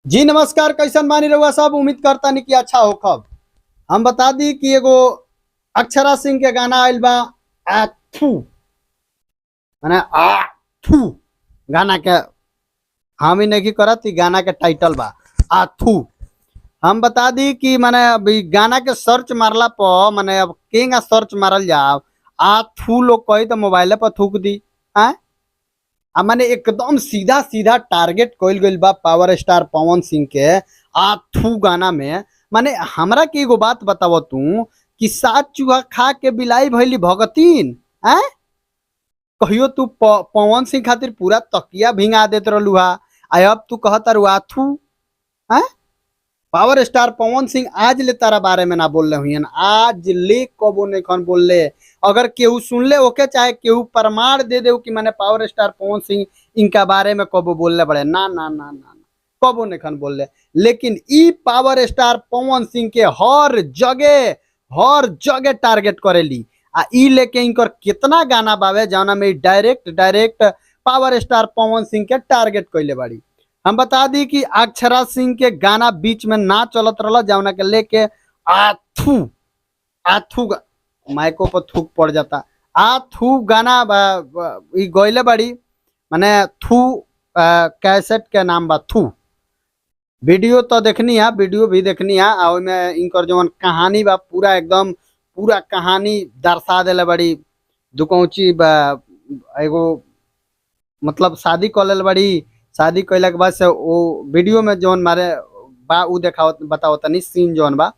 जी नमस्कार, कैसन मानी रहुआ सब। उम्मीद करता नहीं कि अच्छा हो। खब हम बता दी कि एगो अक्षरा सिंह के गाना आयल बा आथू, माने आथू गाना के हम ही नहीं करत। ई गाना के टाइटल बा आथू। हम बता दी कि माने अभी गाना के सर्च मारला पर माने अब केंगा सर्च मारल जाओ आथू लोग कही तो मोबाइल पर थूक दी। आ माने एकदम सीधा सीधा टारगेट कइल गइल बा पावर स्टार पवन सिंह के आथू गाना में। माने हमरा के एगो बात बताव तू कि सात चूहा खा के बिलाई भइली भगतीन। आ कहियो तू पवन सिंह खातिर पूरा तकिया भिंगा देत रहलू हा, अब तू कहत रू आथू। आ पावर स्टार पवन सिंह आज ले तारा बारे में ना बोल रहे हुई, आज ले कबो नहीं खन बोल ले। अगर केहू सुन ले ओके, चाहे केहू प्रमाण दे दे कि मैंने पावर स्टार पवन सिंह इनका बारे में कबो बोलने बड़े ना ना ना ना ना, कबो नहीं खन बोल ले। लेकिन ई पावर स्टार पवन सिंह के हर जगह टारगेट करेली। आ ई लेके इनकर कितना गाना बावे जौना में direct direct power star Pawan Singh के टारगेट कैले बाड़ी। हम बता दी कि अक्षरा सिंह के गाना बीच में ना चलत रहा जौना के लेके आथू आथू माइको पर थूक पड़ जाता। आथू गाना गइले बड़ी, माने थू कैसेट के नाम बा थू। वीडियो तो देखनी है, वीडियो भी देखनी है। और में इनकर जवन कहानी बा पूरा एकदम पूरा कहानी दर्शा दिले बड़ी। दुकौची एगो मतलब शादी कर ले बड़ी। शादी कैला के बाद से वो वीडियो में जौन मारे बा उ देखा बताओ तनी सीन जौन बा।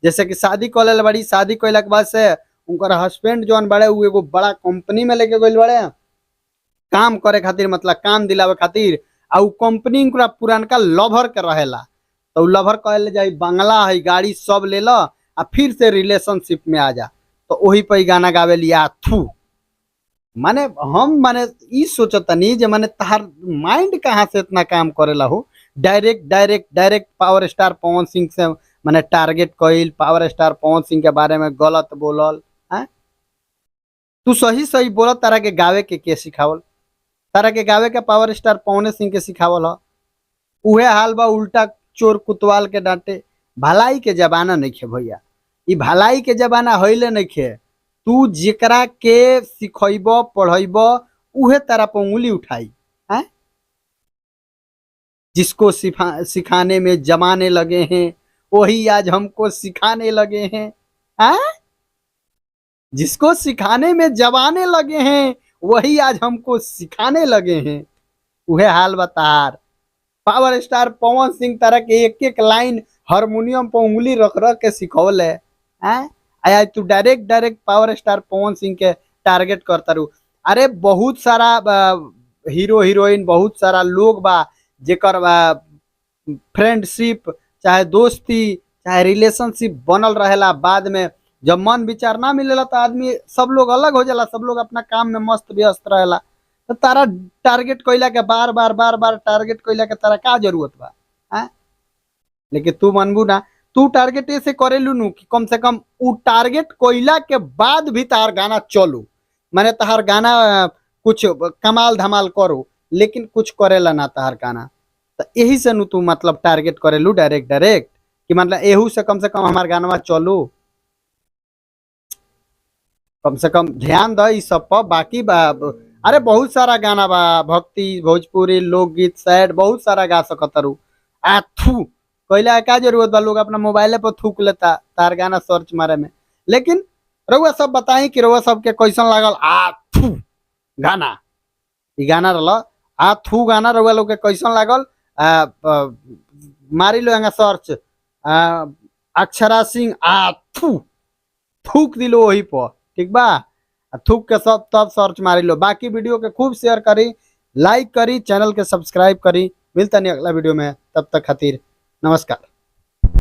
जैसे कि शादी कर ले बड़ी, शादी कैला के बाद से उनकर हस्बैंड जौन बड़े उ एगो बड़ा कंपनी में लेके गइल बड़े काम करे खातिर, मतलब काम दिलावे खातिर। आ उ कंपनी उनका पुरानका लवर के रहेला, तो उ लवर कहले जाई बंगला है गाड़ी सब ले लो आ फिर से रिलेशनशिप में आ जा। तो वही पर गाना गावे लिया थू। माने हम माने ई सोचतनी जे माने तार माइंड कहाँ से इतना काम करेला हो। Direct direct direct power star Pawan Singh से माने टारगेट कइल, पावर स्टार पवन सिंह के बारे में गलत बोलल। हैं तू सही सही बोल, तारा के गावे के सिखावल? तारा के गावे के पावर स्टार पवन सिंह के सिखावल ह? उहे हाल बा उल्टा चोर कुतवाल के डांटे। भलाई के जमाना नहीं खे भैया, ई भलाई के जमाना हइले नहीं खे। तू जेकरा के सिखैब पढ़ैब उहे तारा पर उंगली उठाई। हैं जिसको सिखाने में जमाने लगे हैं वही आज हमको सिखाने लगे हैं। हैं जिसको सिखाने में जमाने लगे हैं वही आज हमको सिखाने लगे हैं। उहे हाल बतार पावर स्टार पवन सिंह तरह के एक एक लाइन हारमोनियम पर उंगली रख रख के सिखौले। हैं आज तू direct direct power star Pawan Singh के टारगेट करता रू। अरे बहुत सारा हीरो हीरोइन, बहुत सारा लोग बा जेकर फ्रेंडशिप चाहे दोस्ती चाहे रिलेशनशिप बनल रहेला। बाद में जब मन विचार ना मिलेला तो आदमी सब लोग अलग हो जाला, सब लोग अपना काम में मस्त व्यस्त रहेला। तो तारा टारगेट कइला के बार बार बार बार टारगेट कइला के तारा का जरूरत बा? हैं लेकिन तू मनबू ना, तू टारगेट ऐसे करेलू नु कि कम से कम उ टारगेट कइला के बाद भी तार गाना चलू। माने तार गाना कुछ कमाल धमाल करो, लेकिन कुछ करेला ना तार गाना। तो यही से नु तू मतलब टारगेट करेलू डायरेक्ट डायरेक्ट कि मतलब एहू से कम हमार गाना चलो। कम से कम ध्यान द इस सब पर। बाकी अरे बहुत सारा गाना बा, भक्ति भोजपुरी लोकगीत सैड बहुत सारा गा सकतरू। थू कैला का जरूरत बा? लोग अपना मोबाइले पर थूक लेता तार गाना सर्च मारे में। लेकिन रउआ सब बताई कि रउआ सबके कैसन लागल थू गाना? ई गाना रहा थू गाना रउआ लोग के कैसन लागल? मारी लो यहाँ सर्च अक्षरा सिंह थू, थूक दिलो वही पर, ठीक बा? थूक के सब तब सर्च मारी लो। बाकी वीडियो के खूब शेयर करी, लाइक करी, चैनल के सब्सक्राइब करी। मिलता नहीं अगला वीडियो में, तब तक खातिर नमस्कार।